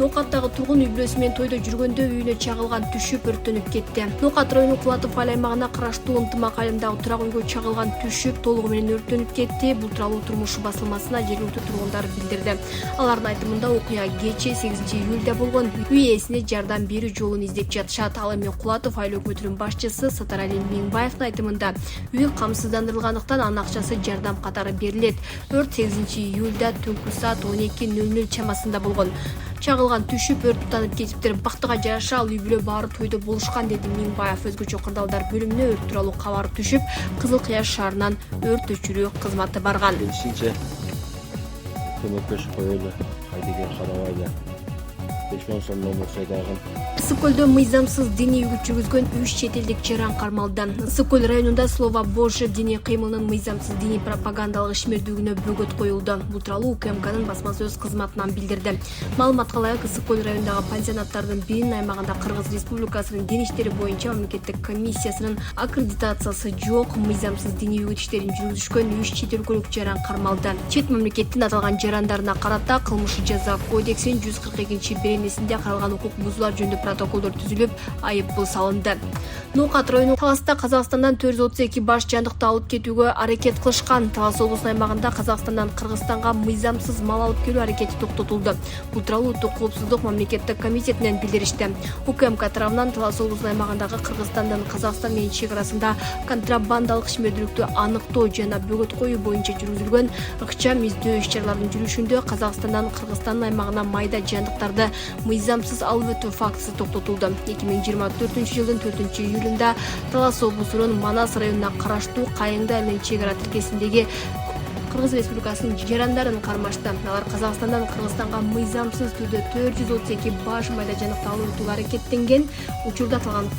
Ноокаттагы тургун үй бүлөсү менен тойдо жүргөндө үйүнө чагылган түшүп өрттөнүп кетти. Ноокат районунун Кулатов аймагына караштуу ынтымак айылындагы турак үйгө чагылган түшүп толугу менен өрттөнүп кетти. Бул тууралуу Турмуш басылмасына жергиликтүү тургундар билдирди. Алардын айтымында окуя кечээ 8-июлда болгон. Үй ээсине жардам берүү жолун издеп жатышат. Ал эми Кулатов айыл өкмөтүнүн башчысы Сатарали Миңбаевдин айтымында үй камсыздандырылгандыктан анын акчасы жардам катары берилет. Өрт 8-июлда түнкү саат 12:00 чамасында болгон. Чагылган түшүп өрт тутанып кетиптир. Бактыга жараша ал үй бүлө баары тойдо болушкан, деди Миңбаев. Өзгөчө кырдаалдар бөлүмүнө өрт тууралуу кабар түшүп, Кызыл Кыяш шаарынан өрт өчүрүү кызматы барган. Көмөктөшүп коелу, кайдыгер карабайлы. Ысык көлдө мыйзамсыз диний үгүт жүргүзгөн 3 чет элдик жаран кармалды. Ысык көл районунда Слово Божье диний кыймылынын мыйзамсыз диний пропагандалык ишмердүүлүгүнө бөгөт коюлду. Бул тууралуу УКМКнын басма сөз кызматынан билдирди. Маалыматка ылайык, Ысык көл районундагы пансионаттардын биринин аймагында Кыргыз Республикасынын дин иштери боюнча мамлекеттик комиссиясынын аккредитациясы жок мыйзамсыз диний үгүт иштерин жүргүзүшкөн 3 чет өлкөлүк жаран кармалды. Чет мамлекеттин аталган жарандарына карата кылмыш жаза кодексинин 142-беренесинде каралган укук бузуулар жөнүндө протоколдор түзүлүп, айыппул салынды. Ноокат районунун Таласта Казакстандан 432 баш жандыкты алып кетүүгө аракет кылышкан. Талас облусунун аймагында Казакстандан Кыргызстанга мыйзамсыз мал алып келүү аракети токтотулду. Бул тууралуу Улуттук коопсуздук мамлекеттик комитетинен билдиришти. УКМК тарабынан Талас облусунун аймагындагы Кыргызстандын Казакстан менен чек арасында контрабандалык ишмердүүлүктү аныктоо жана бөгөт коюу боюнча жүргүзүлгөн ыкчам издөө иш-чараларынын жүрүшүндө Казакстандан Кыргызстандын аймагына майда жандыктарды мыйзамсыз алып өтүү фактысы токтотулду. 2024-жылдын 4-июлунда Талас облусунун Манас районуна караштуу Кайыңды айылынын чек ара тилкесиндеги Кыргыз Республикасынын жарандарын кармашты. Алар Казакстандан Кыргызстанга мыйзамсыз түрдө 432 баш майда жандыкты алып өтүүгө аракеттенген. Учурда аталган